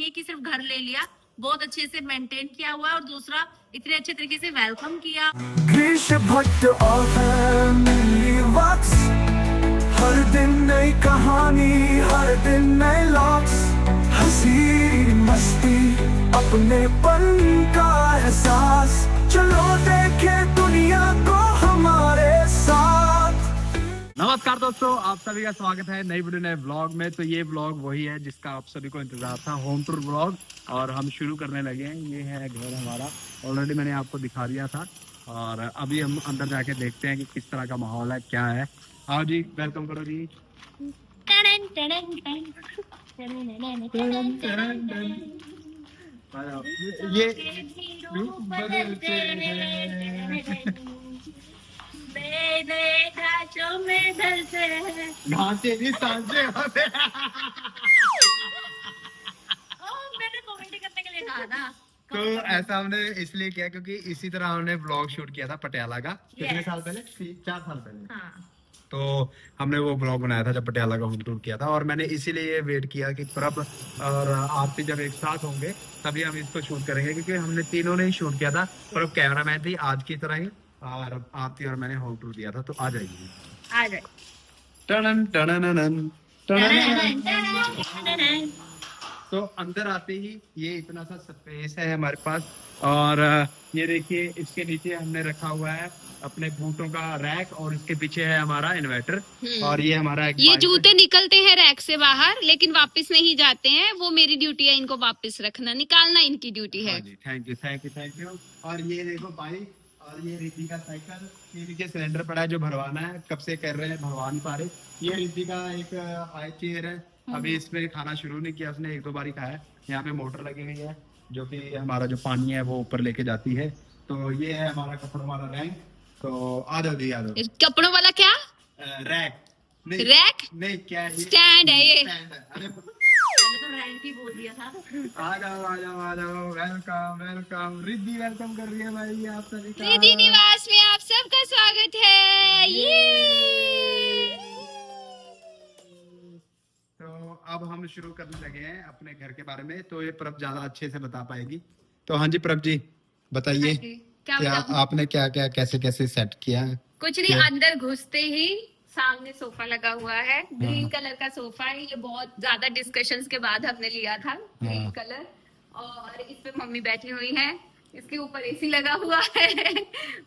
नहीं है कि सिर्फ घर ले लिया, बहुत अच्छे से मेंटेन किया हुआ है, और दूसरा इतने अच्छे तरीके से वेलकम किया। ग्रीश भट्ट और फैमिली वॉक्स, हर दिन नई कहानी, हर दिन नए लॉक्स, हंसी मस्ती अपनेपन का एहसास, चलो देखे दुनिया को हमारे साथ। नमस्कार दोस्तों, आप सभी का स्वागत है नई वीडियो नए व्लॉग में। तो ये व्लॉग वही है जिसका आप सभी को इंतजार था, होम टूर व्लॉग, और हम शुरू करने लगे हैं। ये है घर हमारा, ऑलरेडी मैंने आपको दिखा दिया था, और अभी हम अंदर जाके देखते हैं कि किस तरह का माहौल है, क्या है। आओ जी, वेलकम करो जी। ये घासे भी सांसे होते हैं। मैंने कॉमेडी करने के लिए कहा था। तो ऐसा हमने इसलिए किया क्योंकि इसी तरह हमने ब्लॉग शूट किया था पटियाला का, कितने साल पहले, 4 साल पहले। हाँ। तो हमने वो ब्लॉग बनाया था जब पटियाला का होम टूर किया था, और मैंने इसीलिए वेट किया कि प्रभ और आरती जब एक साथ होंगे तभी हम इसको शूट करेंगे, क्योंकि हमने तीनों ने ही शूट किया था। प्रभ कैमरामैन थी आज की तरह ही, और आरती और मैंने होम टूर किया था। तो आ जाइए, आ जाए। टनन टनन टनन। तो अंदर आते ही ये इतना सा स्पेस है हमारे पास, और ये देखिए इसके नीचे हमने रखा हुआ है अपने बूटों का रैक, और इसके पीछे है हमारा इन्वर्टर, और ये हमारा एक ये जूते निकलते हैं रैक से बाहर, लेकिन वापस नहीं जाते हैं। वो मेरी ड्यूटी है इनको वापस रखना, निकालना इनकी ड्यूटी है। Thank you thank you thank you. और ये देखो बाइक, और ये रिद्धि का साइकिल, ये नीचे सिलेंडर पड़ा है जो भरवाना है, कब से कर रहे हैं, भरवा नहीं पा रहे। ये रिद्धि का एक हाई चेयर है, अभी इसमें खाना शुरू नहीं किया उसने, 1-2 बार ही खाया है। यहाँ पे मोटर लगी हुई है जो कि हमारा जो पानी है वो ऊपर लेके जाती है। तो ये है हमारा कपड़ों वाला रैक। तो आ जाओ जी, आ जाओ। कपड़ों वाला क्या? रैक नहीं, रैक नहीं, क्या है, स्टैंड है ये। स्टैंड है। अरे पहले तो रैंक ही बोल दिया था। आ जाओ आ जाओ आ जाओ, वेलकम वेलकम। रिद्धि वेलकम कर रही है भाई आप सभी का। रिद्धि निवास में आप सबका स्वागत है। ये तो अब हम शुरू करने लगे हैं अपने घर के बारे में। तो ये प्रभ ज्यादा अच्छे से बता पाएगी। तो हाँ जी प्रभ जी, बताइए क्या आपने क्या क्या कैसे कैसे सेट किया है। कुछ नहीं, अंदर घुसते ही सामने सोफा लगा हुआ है, ग्रीन कलर का सोफा है। ये बहुत ज्यादा डिस्कशंस के बाद हमने लिया था ग्रीन कलर, और इस पे मम्मी बैठी हुई है, इसके ऊपर एसी लगा हुआ है।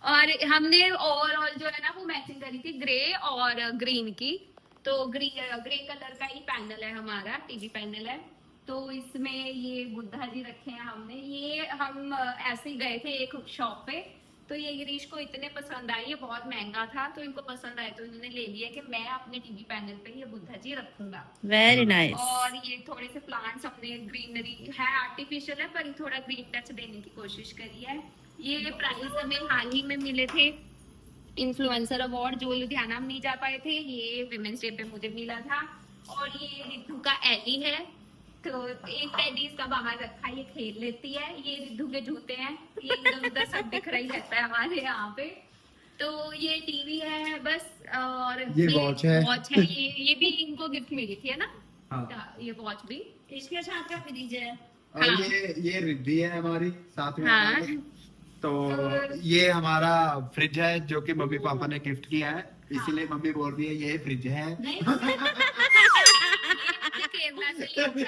और हमने ओवरऑल जो है ना वो मैचिंग करी थी ग्रे और ग्रीन की। तो ग्रे कलर का ही पैनल है हमारा, टीवी पैनल है। तो इसमें ये बुद्धा जी रखे हैं हमने। ये हम ऐसे ही गए थे एक शॉप पे, तो ये गिरीश को इतने पसंद आई, ये बहुत महंगा था तो इनको पसंद आया, तो इन्होंने ले लिया कि मैं अपने टीवी पैनल पे ये बुद्धा जी रखूंगा। Very nice. और ये थोड़े से प्लांट्स हमने, ग्रीनरी है, आर्टिफिशियल है पर थोड़ा ग्रीन टच देने की कोशिश करी है। ये प्राइस हमें हाल ही में मिले थे, इन्फ्लुएंसर अवार्ड, जो लुधियाना में नहीं जा पाए थे, ये विमेंस डे पे मुझे मिला था। और ये रिद्धू का एली है, तो एक टेडी इसका बाहर रखा है, ये खेल लेती है। ये रिद्धू के जूते हैं, ये इधर उधर सब दिख रही रहता है हमारे यहाँ पे। तो ये टीवी है बस, और ये वॉच है, ये भी इनको गिफ्ट मिली थी है ना। हाँ। ये वॉच भी इसके साथ का फ्रिज है। और हाँ। ये रिद्धि है हमारी साथ में। हाँ। तो ये हमारा फ्रिज है जो कि मम्मी पापा ने गिफ्ट किया है, इसीलिए मम्मी बोल रही है ये फ्रिज है। केरला से लिया था।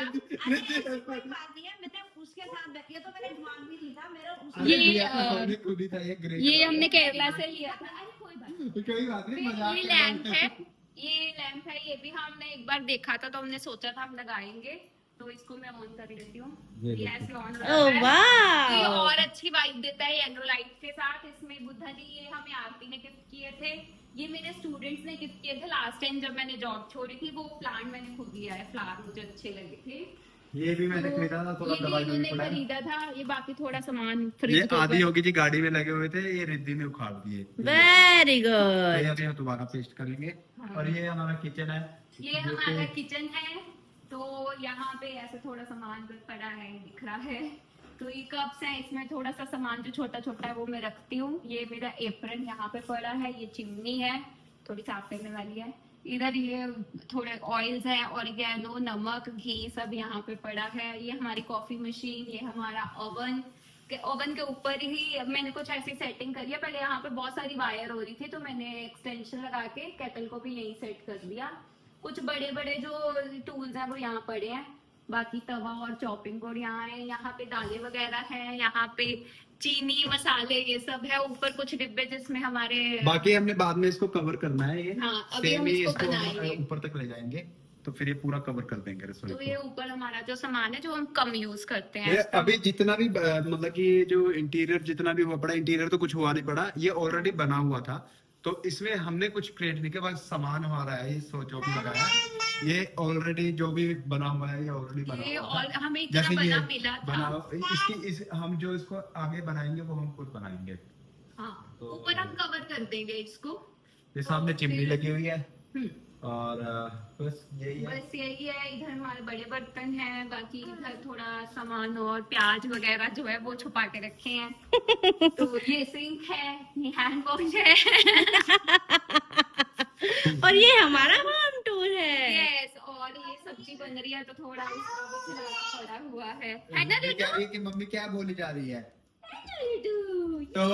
कोई बात नहीं है, मैंने उसके साथ बैठी है तो मैंने ध्यान भी नहीं था मेरा खुद ही था ये हमने केरला से लिया था। अरे कोई बात नहीं, ये लैंप है, ये भी हमने एक बार देखा था तो हमने सोचा था हम लगाएंगे, तो इसको मैं ऑन कर लेती हूँ। ये ऐसे ऑन हो रहा है। वाह, ये और अच्छी वाइब देता है येलो लाइट के साथ। इसमें बुद्धा जी, ये हमें आरती ने गिफ्ट किए थे, ये मेरे स्टूडेंट्स ने गिफ्ट किए थे लास्ट टाइम जब मैंने जॉब छोड़ी थी। वो प्लांट मैंने खुद लिया है, फ्लावर मुझे अच्छे लगे थे। ये भी मैंने खरीदा था, थोड़ा दवाई इन्होंने खरीदा था। ये बाकी थोड़ा सामान फ्रिज ये आधी होगी जी, गाड़ी में लगे हुए थे, ये रिद्धि ने उखाड़ दिए। Very good. तो अभी हम दोबारा पेस्ट करेंगे। और ये हमारा किचन है, ये हमारा किचन है। तो यहाँ पे ऐसे थोड़ा सामान पड़ा है, दिख रहा है। तो ये कप्स हैं, इसमें थोड़ा सा सामान जो छोटा छोटा है वो मैं रखती हूँ। ये मेरा एप्रन यहाँ पे पड़ा है, ये चिमनी है थोड़ी साफ करने वाली है। इधर ये थोड़े ऑयल्स हैं, ऑरिगेनो, नमक, घी सब यहाँ पे पड़ा है। ये हमारी कॉफी मशीन, ये हमारा ओवन के ऊपर ही मैंने कुछ ऐसी सेटिंग करी है। पहले यहाँ पे बहुत सारी वायर हो रही थी तो मैंने एक्सटेंशन लगा के केटल को भी यही सेट कर दिया। कुछ बड़े बड़े जो टूल्स हैं वो यहाँ पड़े हैं, बाकी तवा और चॉपिंग बोर्ड यहाँ है। यहाँ पे दालें वगैरह हैं, यहाँ पे चीनी मसाले ये सब है। ऊपर कुछ डिब्बे जिसमें हमारे बाकी हमने बाद में इसको कवर करना है, ये हाँ, अभी सेम हम ही इसको इसको बनाएंगे। ऊपर तक ले जाएंगे तो फिर ये पूरा कवर कर देंगे रसोई तो को। ये ऊपर हमारा जो सामान है जो हम कम यूज करते हैं। ये अभी जितना भी मतलब कि जो इंटीरियर जितना भी हुआ पड़ा, इंटीरियर तो कुछ हुआ नहीं पड़ा, ये ऑलरेडी बना हुआ था। तो इसमें हमने कुछ क्रिएट नहीं किया, बस सामान हमारा है, ये जो भी लगाया ये ऑलरेडी जो भी बना हुआ है ये ऑलरेडी बना ये हुआ है। और हमें इतना जैसे ये बना मिला था। हम जो इसको आगे बनाएंगे वो हम खुद बनाएंगे। हाँ, ऊपर हम कवर कर देंगे इसको। ये सामने चिमनी लगी हुई है हम्म, और बस यही है। बस यही है। इधर हमारे बड़े बर्तन हैं, बाकी इधर थोड़ा सामान और प्याज वगैरह जो है वो छुपा के रखे हैं। तो ये सिंक है, ये हैंड वॉश है। और ये हमारा होम टूर है। यस, और ये सब्जी बन रही है तो थोड़ा इसका भी खिलाना पड़ा हुआ है ना मम्मी कह रही है कि मम्मी क्या बोली जा रही है। रितु? तो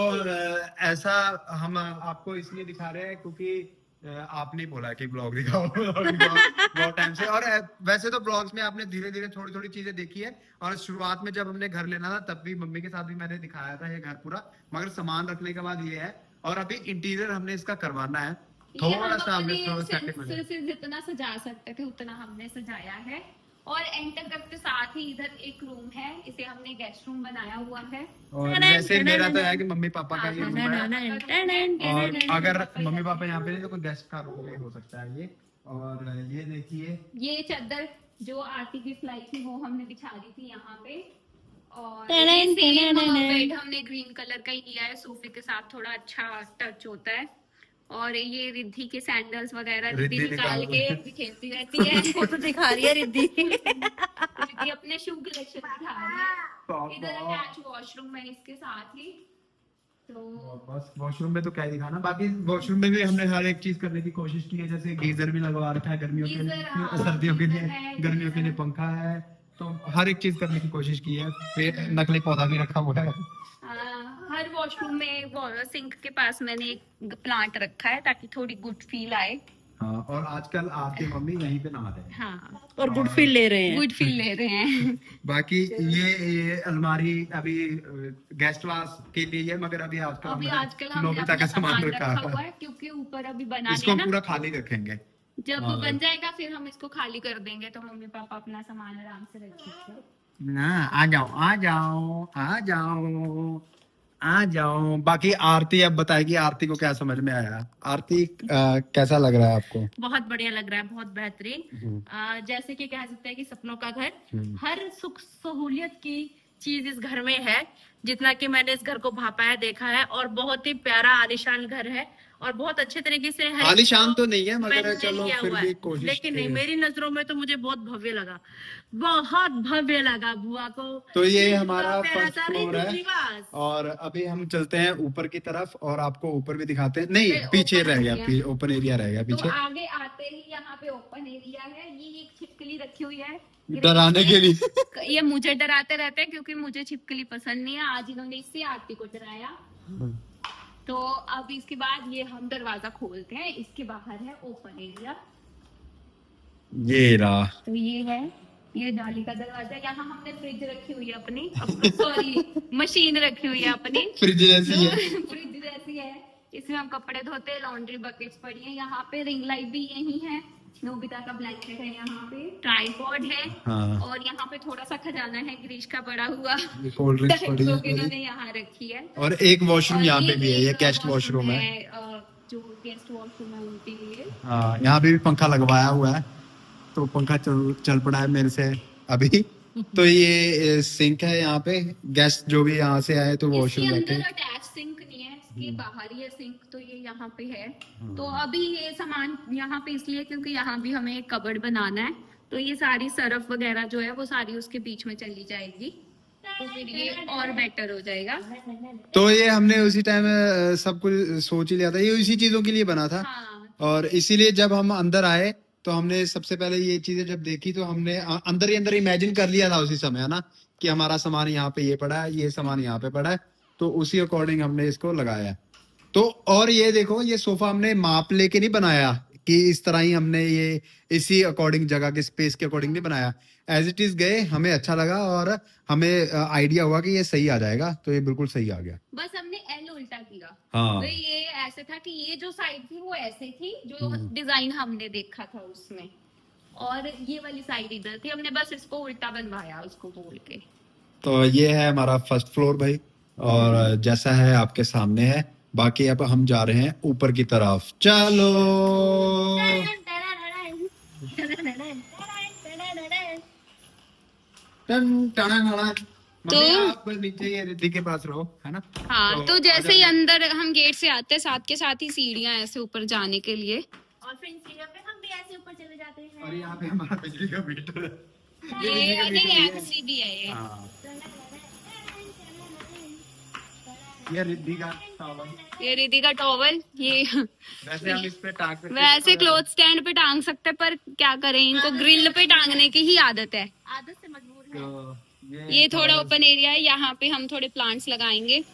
ऐसा हम आपको इसलिए दिखा रहे हैं क्योंकि आपने बोला कि ब्लॉग दिखाओ बहुत टाइम से। और वैसे तो ब्लॉग्स में आपने धीरे धीरे थोड़ी थोड़ी चीजें देखी है, और शुरुआत में जब हमने घर लेना था तब भी मम्मी के साथ भी मैंने दिखाया था ये घर पूरा, मगर सामान रखने के बाद ये है। और अभी इंटीरियर हमने इसका करवाना है, थोड़ा सा हमने सेंसर से जितना सजा सकते थे उतना हमने सजाया है। और एंटर करते साथ ही इधर एक रूम है, इसे हमने गेस्ट रूम बनाया हुआ है। और वैसे मेरा तो है कि मम्मी पापा का ये रूम है, और अगर मम्मी पापा यहाँ पे नहीं तो कोई गेस्ट का रूम भी हो सकता है ये। और ये देखिए ये चादर जो आरती की फ्लाई थी वो हमने बिछा दी थी यहाँ पे। और टनन, ये सेम टनन। बेड हमने ग्रीन कलर का ही लिया है, सोफे के साथ थोड़ा अच्छा टच होता है। और ये रिद्धि के सैंडल्स वगैरह रिद्धि रिद्धि निकाल निकाल के खेलती रहती है। फोटो दिखा रही है रिद्धि। रिद्धि अपने शू कलेक्शन दिखा रही है। इधर अटैच वॉशरूम है इसके साथ ही। तो बस वॉशरूम में तो क्या ही दिखाना, बाकी वॉशरूम में भी हमने हर एक चीज करने की कोशिश की है। जैसे गीजर भी लगवा रखा है गर्मियों के गीजर, लिए, हाँ, सर्दियों के लिए, गीजर है, गर्मियों के लिए पंखा है, तो हर एक चीज करने की कोशिश की है। फिर नकली पौधा भी रखा हुआ है। हर वॉशरूम में सिंक के पास मैंने एक प्लांट रखा है ताकि थोड़ी गुड फील आए। हाँ, और आजकल आपकी मम्मी यहीं पे नहा रहे हैं। हाँ, और गुड फील ले रहे हैं। गुड फील ले रहे हैं। बाकी ये अलमारी अभी गेस्ट वास के लिए है, मगर अभी अभी आजकल आजकल हमने नोबिता अपना का सामान रखा हुआ है। है क्योंकि ऊपर अभी बना इसको लिया हम ना। पूरा खाली रखेंगे। जब हाँ। बन जाएगा फिर हम इसको खाली कर देंगे तो मम्मी पापा अपना सामान आराम से रखेंगे। ना आ जाओ आ जाओ आ जाओ आ जाओ। बाकी आरती अब बताएगी आरती को क्या समझ में आया। आरती कैसा लग रहा है आपको? बहुत बढ़िया लग रहा है, बहुत बेहतरीन। जैसे कि कह सकते हैं कि सपनों का घर, हर सुख सहूलियत की चीज इस घर में है। जितना कि मैंने इस घर को भापा है, देखा है, और बहुत ही प्यारा आलीशान घर है और बहुत अच्छे तरीके से हर एक आलीशान को तो नहीं है, मगर maintain चलो किया फिर हुआ भी है। कोशिश लेकिन नहीं, की। मेरी नजरों में तो मुझे बहुत भव्य लगा, बहुत भव्य लगा बुआ को। तो ये इतना हमारा प्यारा फर्स्ट सा फ्लोर है, निवास। और अभी हम चलते हैं ऊपर की तरफ और आपको ऊपर भी दिखाते हैं। नहीं, फिर पीछे open रह गया, area। ओपन एरिया रह गया तो पीछे। आगे आते ही यहाँ पे ओपन एरिया है। ये एक छिपकली रखी हुई है डराने के लिए। ये मुझे डराते रहते हैं क्योंकि मुझे छिपकली पसंद नहीं है। आज इन्होंने इससे आरती को डराया। तो अब इसके बाद ये हम दरवाजा खोलते हैं। इसके बाहर है ओपन एरिया। ये रहा। तो ये है, ये जाली का दरवाजा। यहाँ हमने फ्रिज रखी हुई है अपनी, सॉरी मशीन रखी हुई है अपनी, फ्रिज जैसी है। फ्रिज जैसी है। इसमें हम कपड़े धोते हैं, लॉन्ड्री बकेट्स पड़ी है। यहाँ पे रिंग लाइट भी यही है, नोबिता का ब्लैंकेट है, यहाँ पे ट्राइपॉड है। हाँ। और यहाँ पे थोड़ा सा खजाना है गिरीश का बड़ा हुआ, कोल्ड ड्रिंक्स पड़ी जो है कि इन्होंने यहाँ रखी है। और एक वॉशरूम और यहाँ पे भी है, ये एक गेस्ट वॉशरूम है। जो गेस्ट वॉशरूम है उनके लिए। हाँ, यहाँ पे भी पंखा लगवाया हुआ है, तो पंखा चल पड़ा है मेरे से अभी। तो ये सिंक है यहाँ पे, गेस्ट जो भी यहाँ से आए तो इसके वॉशरूम अंदर जाके। अटैच सिंक नहीं है, इसके बाहर ही है सिंक। तो ये यहाँ पे है। तो अभी ये सामान यहाँ पे इसलिए क्योंकि यहाँ भी हमें एक कबर्ड बनाना है। तो ये सारी सरफ वगैरह जो है वो सारी उसके बीच में चली जाएगी, तो फिर ये और बेटर हो जाएगा। तो ये हमने उसी टाइम सब कुछ सोच ही लिया था, ये उसी चीजों के लिए बना था। हाँ, और इसीलिए जब हम अंदर आए तो हमने सबसे पहले ये चीजें जब देखी तो हमने अंदर ही अंदर इमेजिन कर लिया था उसी समय, है ना, कि हमारा सामान यहाँ पे ये पड़ा है, ये सामान यहाँ पे पड़ा है, तो उसी अकॉर्डिंग हमने इसको लगाया है। तो और ये देखो, ये सोफा हमने माप लेके नहीं बनाया कि इस तरह ही हमने ये इसी अकॉर्डिंग जगह के स्पेस के अकॉर्डिंग नहीं बनाया, एज इट इज गए, हमें अच्छा लगा और हमें आइडिया हुआ कि ये सही आ जाएगा, तो ये बिल्कुल सही आ गया। बस हमने एल उल्टा किया। हाँ। तो ये ऐसे था कि ये जो साइड थी वो ऐसे थी जो डिजाइन हमने देखा था उसमें, और ये वाली साइड इधर थी, हमने बस इसको उल्टा बनवाया उसको बोल के। तो ये है हमारा फर्स्ट फ्लोर भाई, और जैसा है आपके सामने है। बाकी अब हम जा रहे हैं ऊपर की तरफ, चलो। तो आप नीचे ये रिद्धि के पास रहो, है ना। हाँ, तो जैसे ही अंदर हम गेट से आते हैं, साथ के साथ ही सीढ़ियां ऐसे ऊपर जाने के लिए, और फिर सीढ़ियों पे हम भी ऐसे ऊपर चले जाते हैं। और यहाँ पे हमारा बिजली का मीटर है। ये नहीं LCD है ये। हाँ। ये रिद्धि का टॉवल, ये रिद्धि का टॉवल, ये वैसे हम इस पे टांग सकते हैं। वैसे क्लोथ स्टैंड पे टांग सकते हैं, पर क्या करें, इनको ग्रिल पे टांगने की ही आदत है। आदत से मजबूर है। तो ये थोड़ा ओपन एरिया है, यहाँ पे हम थोड़े प्लांट्स लगाएंगे,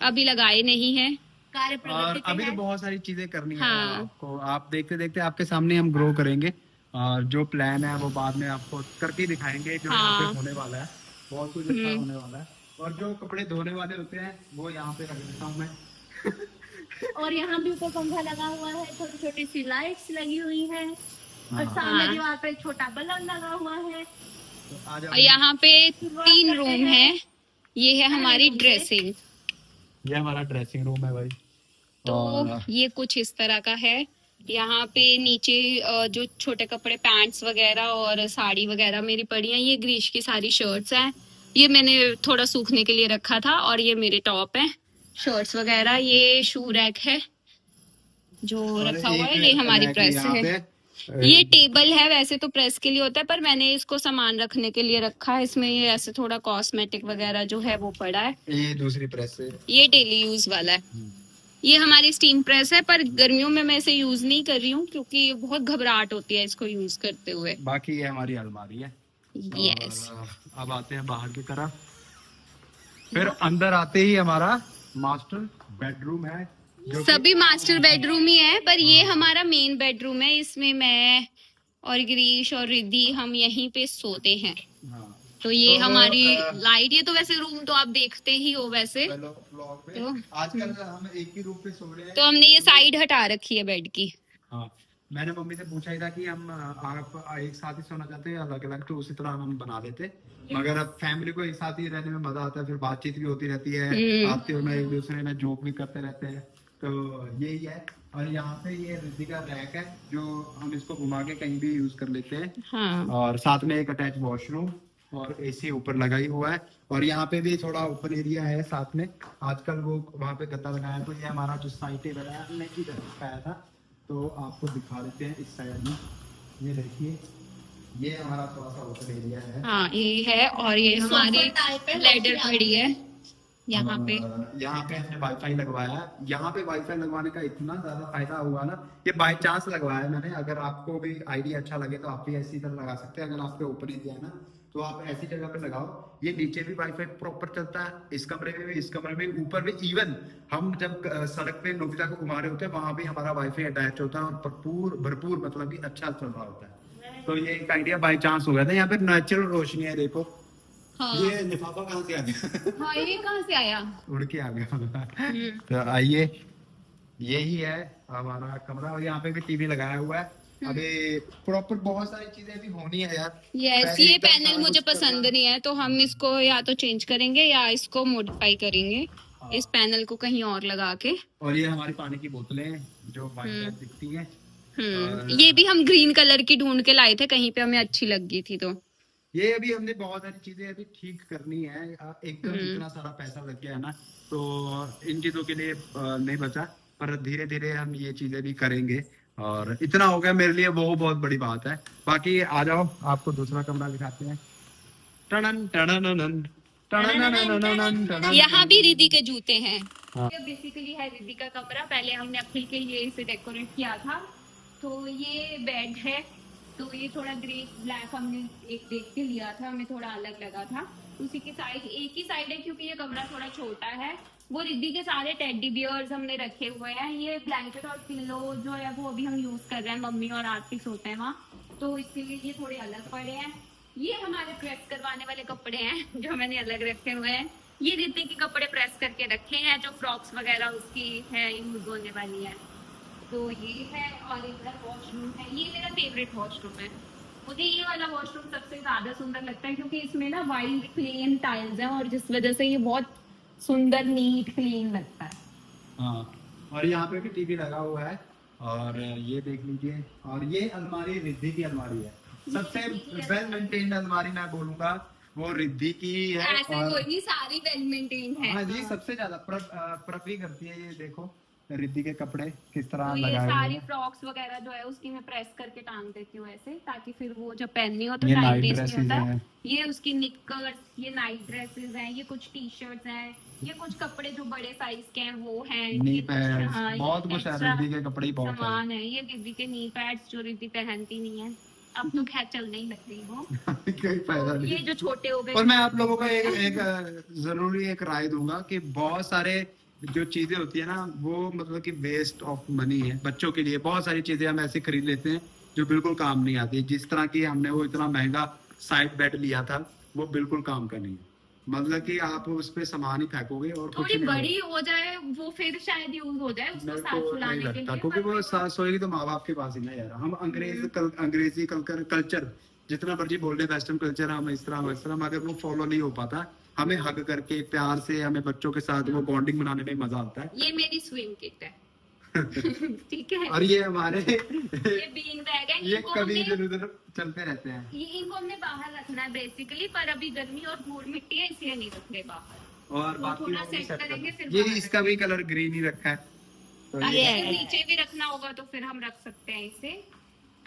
अभी लगाए नहीं है। कार्य और प्रगति पे अभी तो है। बहुत सारी चीजें करनी है हाँ। आपको, आप देखते देखते आपके सामने हम ग्रो करेंगे, और जो प्लान है वो बाद में आपको करके दिखाएंगे, जो यहाँ हाँ। पे होने वाला है बहुत कुछ अच्छा होने वाला है। और जो कपड़े धोने वाले होते हैं वो यहाँ पे रख देता हूँ मैं। और यहाँ भी ऊपर पंखा लगा हुआ है, छोटी छोटी सी लाइट्स लगी हुई है, और हाँ। सामने दीवार पे एक छोटा बल्ब लगा हुआ है। तो आ जाओ। और यहाँ पे 3 रूम है, ये है हमारी ड्रेसिंग। ये हमारा ड्रेसिंग रूम है भाई। तो और ये कुछ इस तरह का है। यहाँ पे नीचे जो छोटे कपड़े, पैंट्स वगैरह और साड़ी वगैरह मेरी पड़ी हैं। ये ग्रीश की सारी शर्ट्स हैं, ये मैंने थोड़ा सूखने के लिए रखा था, और ये मेरे टॉप हैं, शर्ट्स वगैरह। ये शू रैक है जो रखा हुआ है, ये हमारी प्रेस है। ये टेबल है, वैसे तो प्रेस के लिए होता है, पर मैंने इसको सामान रखने के लिए रखा है। इसमें ये ऐसे थोड़ा कॉस्मेटिक वगैरह जो है वो पड़ा है। ये दूसरी प्रेस है, ये डेली यूज वाला है। ये हमारी स्टीम प्रेस है, पर गर्मियों में मैं इसे यूज नहीं कर रही हूँ क्योंकि बहुत घबराहट होती है इसको यूज करते हुए। बाकी ये हमारी अलमारी है। यस। और अब आते हैं बाहर की तरफ। फिर अंदर आते ही हमारा मास्टर बेडरूम है, जो कि- सभी मास्टर बेडरूम ही है, पर ये हमारा मेन बेडरूम है। इसमें मैं और गिरीश और रिद्धि हम यहीं पे सोते हैं। हाँ। तो ये तो, हमारी लाइट, ये तो वैसे रूम तो आप देखते ही हो वैसे। व्लॉग पे तो- आजकल हम एक ही रूम पे सो रहे हैं। तो हमने ये साइड हटा रखी है बेड की। हाँ, मैंने मम्मी से पूछा ही था कि हम आप एक साथ ही सोना चाहते हैं अलग अलग, तो उसी तरह हम बना देते, मगर अब फैमिली को एक साथ ही रहने में मजा आता है, फिर बातचीत भी होती रहती है, आते हो में एक दूसरे में जोक भी करते रहते हैं, तो यही है। और यहाँ पे ये रिद्धि का रैक है, जो हम इसको घुमा के कहीं भी यूज कर लेते हैं। हाँ। और साथ में एक अटैच वॉशरूम और एसी ऊपर लगा ही हुआ है। और यहाँ पे भी थोड़ा ओपन एरिया है साथ में, आजकल वो वहाँ पे गद्दा लगाया है। तो ये हमारा जो साइड टेबल है, हमने इधर रखाया था, तो आपको दिखा देते हैं इस साइड में। ये देखिए, ये हमारा थोड़ा सा ओपन एरिया है। हाँ, ये है। और ये हमारी लेडर खड़ी है यहाँ पे। यहाँ पे हमने वाईफाई लगवाया है। यहाँ पे वाईफाई लगवाने का इतना ज्यादा फायदा हुआ ना, ये बाय चांस लगवाया है मैंने। अगर आपको भी आइडिया अच्छा लगे तो आप भी ऐसी तरह लगा सकते हैं। अगर आपके ओपन एरिया है ना, तो आप ऐसी जगह पे लगाओ। ये नीचे भी वाईफाई प्रॉपर चलता है, इस कमरे में भी, इस कमरे में, ऊपर भी। इवन हम जब सड़क पे नोबिता को घुमा रहे होते हैं, वहां भी हमारा वाईफाई अटैच होता है, और भरपूर मतलब कि अच्छा चल रहा होता है। तो ये एक आइडिया बाय चांस हो गया था। यहाँ पे नेचुरल रोशनी है, देखो। हाँ। ये लिफाफा कहाँ से आ गया? हाँ, ये कहाँ से आया? उड़ के आ गया। तो आइए, यही है हमारा कमरा, और यहाँ पे भी टीवी लगाया हुआ है। अभी प्रॉपर बहुत सारी चीजें अभी होनी है यार। यस, ये एकदम पैनल सारा मुझे कुछ करना। पसंद नहीं है, तो हम इसको या तो चेंज करेंगे या इसको मॉडिफाई करेंगे, इस पैनल को कहीं और लगा के। और ये हमारी पानी की बोतलें हैं, जो वाइट दिखती हैं। ये भी हम ग्रीन कलर की ढूंढ के लाए थे, कहीं पे हमें अच्छी लग गई थी। तो ये अभी हमने बहुत सारी चीजें अभी ठीक करनी है। एकदम इतना सारा पैसा लग गया है ना, तो इन चीजों के लिए नहीं बचा, पर धीरे धीरे हम ये चीजें भी करेंगे। और इतना हो गया मेरे लिए, वो बहुत बड़ी बात है। बाकी आ जाओ, आपको दूसरा कमरा दिखाते हैं। टनन टनन टनन टनन टनन टनन। यहाँ भी रिद्धि के जूते हैं। हाँ। ये बेसिकली है रिद्धि का कमरा। पहले हमने अखिल के लिए इसे डेकोरेट किया था। तो ये बेड है, तो ये थोड़ा ग्रे ब्लैक हमने एक देख के लिया था, हमें थोड़ा अलग लगा था। उसी की साइड एक ही साइड है क्योंकि ये कमरा थोड़ा छोटा है। वो रिद्धि के सारे टेडी बियर्स हमने रखे हुए हैं। ये ब्लैंकेट और पिलो जो है वो अभी हम यूज कर रहे हैं, मम्मी और आरती सोते हैं वहाँ, तो इसके लिए ये थोड़े अलग पड़े हैं। ये हमारे प्रेस करवाने वाले कपड़े हैं जो मैंने अलग रखे हुए हैं। ये रिद्धि के कपड़े प्रेस करके रखे हैं, जो फ्रॉक्स वगैरह उसकी है यूज होने वाली है। तो ये है, और इधर वॉशरूम है। ये मेरा फेवरेट वॉशरूम है। मुझे ये वाला वॉशरूम सबसे ज्यादा सुंदर लगता है क्योंकि इसमें ना वाइट प्लेन टाइल्स है, और जिस वजह से ये बहुत सुंदर नीट क्लीन लगता है। हाँ, और यहाँ पे भी टीवी लगा हुआ है, और ये देख लीजिए। और ये अलमारी रिद्धि की अलमारी है, सबसे वेल मेंटेन्ड अलमारी मैं बोलूंगा वो रिद्धि की है। ऐसे और कोई नहीं, सारी वेल मेंटेन है। हाँ जी, सबसे ज्यादा प्रपी करती है। ये देखो रिद्धि के कपड़े किस तरह तो ये लगाए हुए सारी हैं। फ्रॉक्स वगैरह जो है उसकी मैं प्रेस करके टांग देती हूँ ऐसे, ताकि फिर वो जब पहननी हो तो ये टाइम नाइट वेस्ट नहीं ड्रेसेस होता। हैं। ये उसकी निकर्स, ये नाइट ड्रेसेस हैं, ये कुछ टी शर्ट्स हैं, ये कुछ कपड़े जो बड़े साइज के हैं वो हैं, नी ये कुछ- पैड्स, हाँ, ये बहुत कुछ है। extra रिद्धि के कपड़े ही बहुत है। सामान है। ये दीदी के नी पैड्स जो रिद्धि पहनती नहीं है, अब तो खैर चलने ही लग गई वो। कोई फायदा तो नहीं। ये जो छोटे हो गए, और मैं आप लोगों को एक जरूरी एक राय दूंगा कि बहुत सारे जो चीजें होती है ना, वो मतलब कि वेस्ट ऑफ मनी है बच्चों के लिए। बहुत सारी चीजें हम ऐसे खरीद लेते हैं जो बिल्कुल काम नहीं आती। जिस तरह की हमने वो इतना महंगा साइड बेड लिया था, वो बिल्कुल काम का नहीं है। मतलब कि आप उस पे सामान ही फेंकोगे और कुछ थोड़ी नहीं बड़ी हो जाए वो फिर शायद यूज हो जाए उसको मेरे साथ को फुलाने नहीं के लगता, लिए। क्योंकि पर वो मेरे को- सोएगी तो माँ बाप के पास ही ना यार। हम अंग्रेजी कल्चर जितना मर्जी बोल रहे, वेस्टर्न कल्चर हम इस तरह, मगर वो फॉलो नहीं हो पाता। हमें हग करके प्यार से हमें बच्चों के साथ वो बॉन्डिंग बनाने में मजा आता है। ये मेरी स्विम किट है। ठीक है। और ये हमारे ये बीन बैग है। ये इनको कभी हमने- इधर उधर चलते रहते हैं। ये इनको हमने बाहर रखना है बेसिकली, पर अभी गर्मी और धूल मिट्टी है इसलिए नहीं रख रहे बाहर। और वो बाकी थोड़ा वो भी सेट सेट करेंगे करना। फिर ये बाहर इसका भी कलर ग्रीन ही रखा है, तो अगर ये इसके नीचे भी रखना होगा तो फिर हम रख सकते हैं इसे।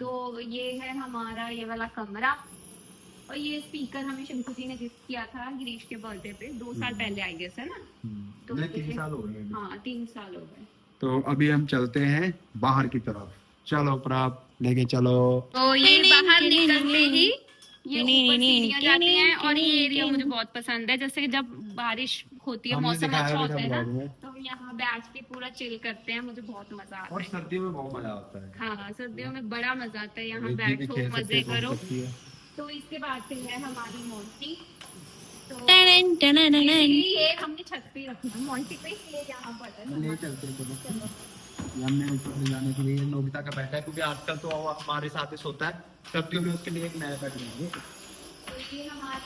तो ये है हमारा ये वाला कमरा। और ये स्पीकर हमें शंकु जी ने गिफ्ट किया था गिरीश के बर्थडे पे 2 साल पहले, आई गेस है ना। तो नहीं, ये- 3 साल हो गए अभी। हाँ 3 साल हो गए। तो अभी हम चलते हैं बाहर की तरफ। चलो प्राप, लेके चलो। तो ये बाहर निकलते ही ये ऊपर सीढ़ियां जाती हैं, और ये एरिया मुझे बहुत पसंद है। जैसे कि जब बारिश होती है, हमने मौसम दिखाया अच्छा भी होता था है ना, ब्लॉग में। तो हम यहाँ बैठ के पूरा चिल करते हैं, मुझे बहुत मजा आता और है। सर्दियों में बहुत मजा आता है। हाँ सर्दियों में बड़ा मजा आता है, यहाँ रिद्धि भी बैठो खेल सकती मजे है, घूम करो। सकती है। तो इसके बाद से है हमारी मोंटी। तो basically ये हमने छत पे रखी है मोंटी पे, इसलिए यहाँ पर ले है। चलते हैं, चलो। ये हमने ऊपर ले जाने के लिए नोबिता का बैठा है, क्योंकि आजकल तो वो हमारे साथ ही सोता है। सर्दियों में उसके लिए एक नया बैठ लेंगे। तो ये हमारा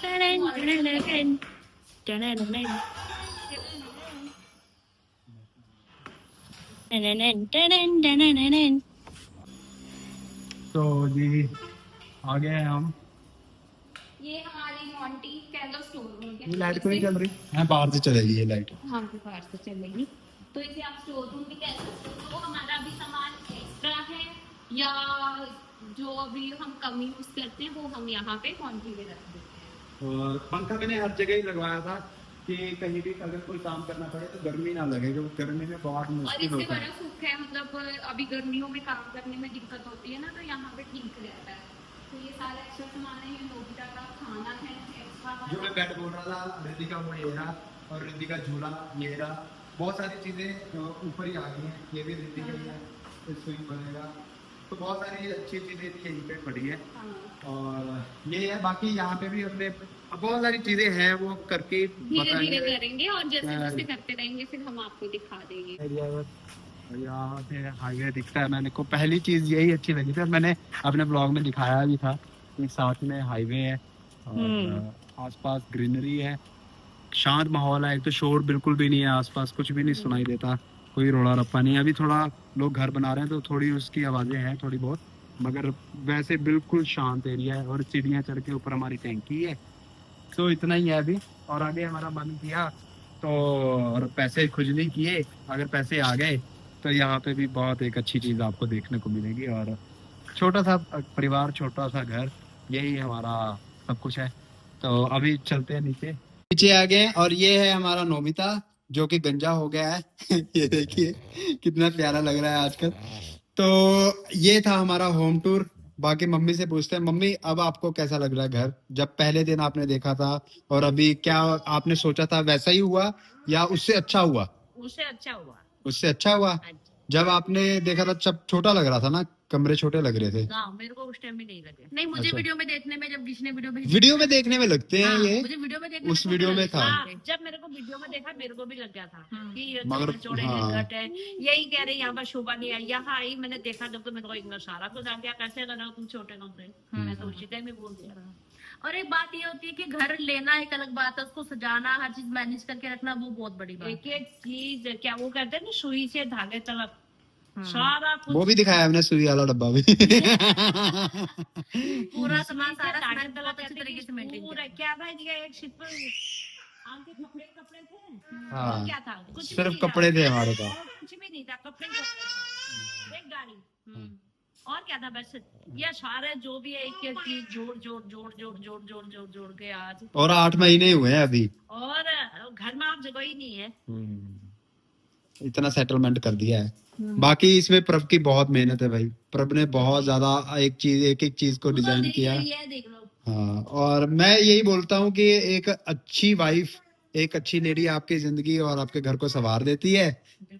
तो जी आ गए हैं हम। ये हमारी मोंटी कह लो स्टोर रूम ये लाइट क्यों नहीं चल रही है? बाहर से चलेगी ये लाइट। हाँ बाहर से चलेगी, तो इसे आप स्टोर रूम भी कह सकते हो। तो हमारा अभी सामान एक्स्ट्रा है या जो अभी हम कम यूज करते हैं वो हम यहाँ पे मोंटी में रख देते हैं। और पंखा मैंने हर जगह ही लगवाया था कि कहीं भी अगर कोई काम करना पड़े तो गर्मी ना लगे, क्योंकि गर्मी में बहुत और मुश्किल इससे होता बड़ा है। सुख है, मतलब अभी गर्मियों में काम करने में दिक्कत होती है ना, तो यहाँ पे ठीक रहता है। तो ये सारा एक्स्ट्रा सामान है, ये नोबिता का खाना है एक्स्ट्रा जो मैं बेड बोल रहा था, रिद्धि का वो ये रहा, और रिद्धि का झूला ये रहा। बहुत सारी चीजें ऊपर ही आ गई हैं। ये भी रिद्धि का ही है, स्विंग बनेगा। तो बहुत सारी अच्छी चीजें यहीं पे पड़ी है। और ये है, बाकी यहाँ पे भी अपने बहुत सारी चीजें हैं, वो करके धीरे धीरे बताएंगे। करेंगे, और जैसे जैसे करते रहेंगे फिर हम आपको दिखा देंगे। यहाँ से हाईवे दिखता है। मैंने को पहली चीज यही अच्छी लगी थी, और मैंने अपने ब्लॉग में दिखाया भी था कि साथ में हाईवे है और आसपास ग्रीनरी है, शांत माहौल है। एक तो शोर बिल्कुल भी नहीं है, आसपास कुछ भी नहीं सुनाई देता, कोई रोड़ा रप्पा नहीं है। अभी थोड़ा लोग घर बना रहे हैं तो थोड़ी उसकी आवाजें हैं थोड़ी बहुत, मगर वैसे बिल्कुल शांत एरिया है। और सीढ़ियाँ चढ़ के ऊपर हमारी टैंकी है। तो इतना ही है अभी, और आगे हमारा मन किया तो, और पैसे खुजली किए, अगर पैसे आ गए तो यहाँ पे भी बहुत एक अच्छी चीज आपको देखने को मिलेगी। और छोटा सा परिवार, छोटा सा घर, यही हमारा सब कुछ है। तो अभी चलते हैं नीचे आ गए, और ये है हमारा नोबिता जो कि गंजा हो गया है। ये देखिए कितना प्यारा लग रहा है आजकल। तो ये था हमारा होम टूर। बाकी मम्मी से पूछते हैं, मम्मी अब आपको कैसा लग रहा है घर, जब पहले दिन आपने देखा था और अभी क्या आपने सोचा था वैसा ही हुआ या उससे अच्छा हुआ? उससे अच्छा हुआ। उससे अच्छा हुआ। जब आपने देखा था जब छोटा लग रहा था ना, कमरे छोटे लग रहे थे। हाँ, मेरे को उस टाइम में नहीं लगे। नहीं, मुझे अच्छा। वीडियो में देखने में, जब जिसने वीडियो भेजी, वीडियो में देखने में लगते हैं हाँ, ये, मुझे वीडियो में देखने उस में वीडियो में छोटे था। लगे। हाँ, जब मेरे को वीडियो में देखा मेरे को भी लग गया था कि ये मगर चौड़े हाँ। घट है। यही कह रही यहाँ पर शोभा नहीं आई, यहाँ आई, मैंने देखा जब तो मेरे को इतना सारा कुछ आ गया, कैसे लगा तुम छोटे कमरे। मैं तो उसी टाइम ही बोल दिया। और एक बात ये होती है कि घर लेना एक अलग बात है, उसको सजाना, हर चीज मैनेज करके रखना, वो बहुत बड़ी बात है। एक एक चीज, क्या वो कहते हैं ना, सुई से धागे तक सारा कुछ, वो भी दिखाया हमने, सुई वाला डब्बा भी। पूरा सामान, सारा सामान बहुत अच्छे तरीके से मेंटेन पूरा क्या था ये, एक शीट पर आगे कपड़े कपड़े थे। हाँ। और क्या था? कुछ भी सिर्फ नहीं था। कपड़े थे हमारे पास। और कुछ भी नहीं था, कपड़े ही कपड़े थे। एक गाड़ी, और क्या था? बस ये सारे जो भी है एक एक चीज जोड़ जोड़ जोड़ जोड़ जोड़ जोड़ जोड़ जोड़ के आज, और 8 महीने हुए हैं अभी। और घर में आप जगह ही नहीं है। इतना सेटलमेंट कर दिया है। बाकी इसमें प्रभ की बहुत मेहनत है भाई। प्रभ ने बहुत ज्यादा एक चीज को डिजाइन किया। ये देख लो। हाँ, और मैं यही बोलता हूँ कि एक अच्छी वाइफ, एक अच्छी लेडी आपकी जिंदगी और आपके घर को संवार देती है।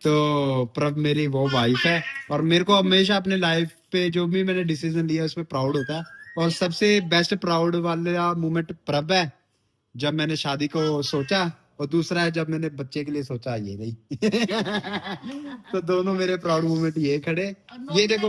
तो प्रभ मेरी वो वाइफ है, और मेरे को हमेशा अपने लाइफ पे जो भी मैंने डिसीजन लिया उसमें प्राउड होता है। और सबसे बेस्ट प्राउड वाला मोमेंट प्रभ है जब मैंने शादी को सोचा, और दूसरा है जब मैंने बच्चे के लिए सोचा, ये नहीं। तो दोनों मेरे प्राउड मोमेंट ये खड़े। ये देखो,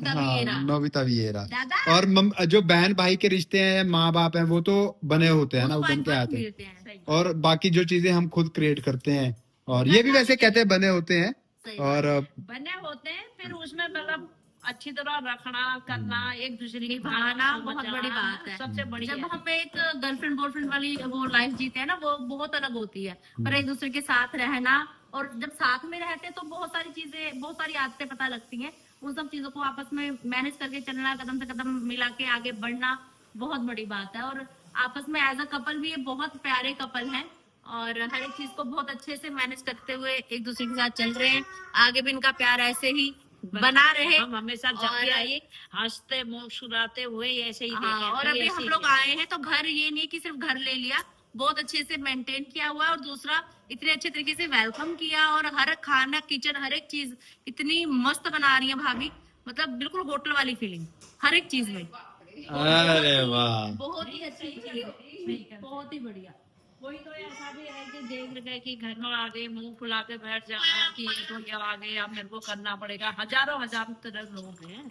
हाँ, नोबिता भी ये रहा। और जो बहन भाई के रिश्ते हैं, माँ बाप हैं, वो तो बने होते हैं ना, वो बन के आते हैं। और बाकी जो चीजें हम खुद क्रिएट करते हैं, और ये भी वैसे कहते हैं बने होते हैं। और बने होते हैं, फिर उसमें मतलब अच्छी तरह रखना करना, एक दूसरे की भावना बहुत बड़ी बात है। सबसे बड़ी जब हम एक गर्लफ्रेंड बॉयफ्रेंड वाली वो लाइफ जीते हैं ना, वो बहुत अलग होती है। पर एक दूसरे के साथ रहना, और जब साथ में रहते हैं तो बहुत सारी चीजें, बहुत सारी आदतें पता लगती हैं। उन सब चीजों को आपस में मैनेज करके चलना, कदम से कदम मिला के आगे बढ़ना बहुत बड़ी बात है। और आपस में एज अ कपल भी ये बहुत प्यारे कपल हैं, और हर एक चीज को बहुत अच्छे से मैनेज करते हुए एक दूसरे के साथ चल रहे हैं। आगे भी इनका प्यार ऐसे ही बना रहे। हम हमेशा जब भी आए हंसते मुस्कुराते हुए ऐसे ही देखें। और अभी हम लोग आए हैं तो घर ये नहीं कि सिर्फ घर ले लिया, बहुत अच्छे से मेंटेन किया हुआ है। और दूसरा, इतने अच्छे तरीके से वेलकम किया, और हर खाना, किचन, हर एक चीज इतनी मस्त बना रही है भाभी, मतलब बिल्कुल होटल वाली फीलिंग हर एक चीज में। अरे वाह, बहुत ही अच्छी चीज, बहुत ही बढ़िया। कोई तो ऐसा भी है कि देख गए कि घर में आ गए, मुंह फुला के बैठ जाना कि तो ये आ गए, अब मेरे को करना पड़ेगा। हजारों हजार तरह लोग हैं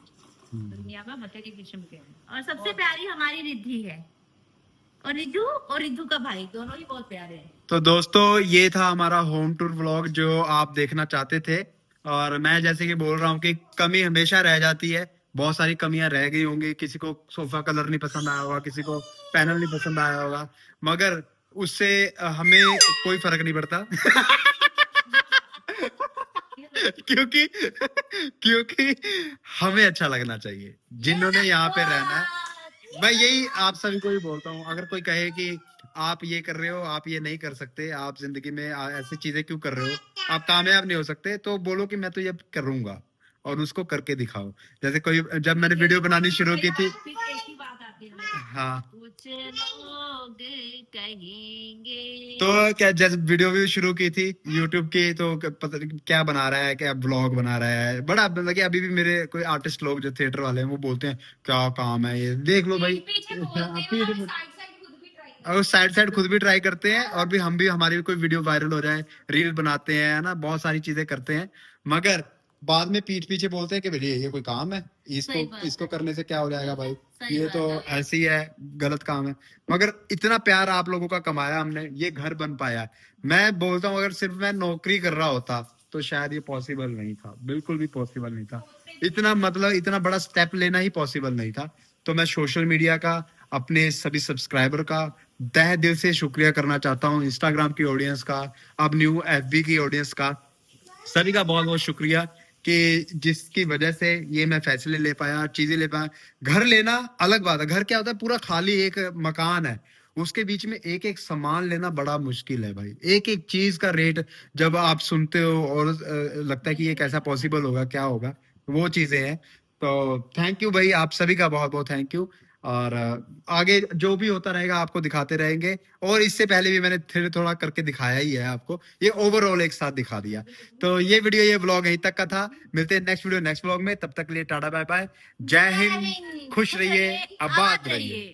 दुनिया में, बतेरी किस्म के हैं। और सबसे प्यारी हमारी रिद्धि है, और रिद्धू का भाई, दोनों ही बहुत प्यारे हैं। तो दोस्तों ये था हमारा होम टूर व्लॉग जो आप देखना चाहते थे। और मैं जैसे कि बोल रहा हूँ कि कमी हमेशा रह जाती है, बहुत सारी कमियां रह गई होंगी। किसी को सोफा कलर नहीं पसंद आया होगा, किसी को पैनल नहीं पसंद आया होगा, मगर उससे हमें कोई फर्क नहीं पड़ता। क्योंकि हमें अच्छा लगना चाहिए जिन्होंने यहाँ पे रहना है। मैं यही आप सभी को भी बोलता हूँ, अगर कोई कहे कि आप ये कर रहे हो, आप ये नहीं कर सकते, आप जिंदगी में ऐसी चीजें क्यों कर रहे हो, आप कामयाब नहीं हो सकते, तो बोलो कि मैं तो ये करूंगा, और उसको करके दिखाओ। जैसे कोई, जब मैंने वीडियो बनानी शुरू की थी, फिर एक ही बात आती है, हाँ, कुछ लोग कहेंगे। तो क्या जैसे वीडियो भी शुरू की थी यूट्यूब की, तो पता नहीं क्या बना रहा है, क्या ब्लॉग बना रहा है, बड़ा मतलब कि अभी भी मेरे कोई आर्टिस्ट लोग जो थिएटर वाले हैं वो बोलते हैं क्या काम है ये, देख लो भाई। और साइड खुद भी ट्राई करते हैं, और भी हम भी, हमारी भी कोई वीडियो वायरल हो जाए, रील बनाते हैं, है ना, बहुत सारी चीजें करते हैं, मगर बाद में पीठ पीछे बोलते हैं कि भैया ये कोई काम है, इसको करने से क्या हो जाएगा भाई, ये तो ऐसी है, गलत काम है। मगर इतना प्यार आप लोगों का कमाया हमने, ये घर बन पाया। मैं बोलता हूँ अगर सिर्फ मैं नौकरी कर रहा होता तो शायद ये पॉसिबल नहीं था, बिल्कुल भी पॉसिबल नहीं था। इतना बड़ा स्टेप लेना ही पॉसिबल नहीं था। तो मैं सोशल मीडिया का, अपने सभी सब्सक्राइबर का तहे दिल से शुक्रिया करना चाहता हूँ, इंस्टाग्राम की ऑडियंस का, अब न्यू FB की ऑडियंस का, सभी का बहुत बहुत शुक्रिया कि जिसकी वजह से ये मैं फैसले ले पाया, चीजें ले पाया। घर लेना अलग बात है, घर क्या होता है, पूरा खाली एक मकान है, उसके बीच में एक एक सामान लेना बड़ा मुश्किल है भाई। एक एक चीज का रेट जब आप सुनते हो और लगता है कि ये कैसा पॉसिबल होगा, क्या होगा, वो चीजें हैं। तो थैंक यू भाई, आप सभी का बहुत बहुत थैंक यू। और आगे जो भी होता रहेगा आपको दिखाते रहेंगे, और इससे पहले भी मैंने थोड़ा थोड़ा करके दिखाया ही है आपको, ये ओवरऑल एक साथ दिखा दिया। तो ये वीडियो, ये व्लॉग यहीं तक का था। मिलते हैं नेक्स्ट वीडियो नेक्स्ट व्लॉग में, तब तक के लिए टाटा बाय बाय, जय हिंद, खुश रहिए, आबाद रहिए।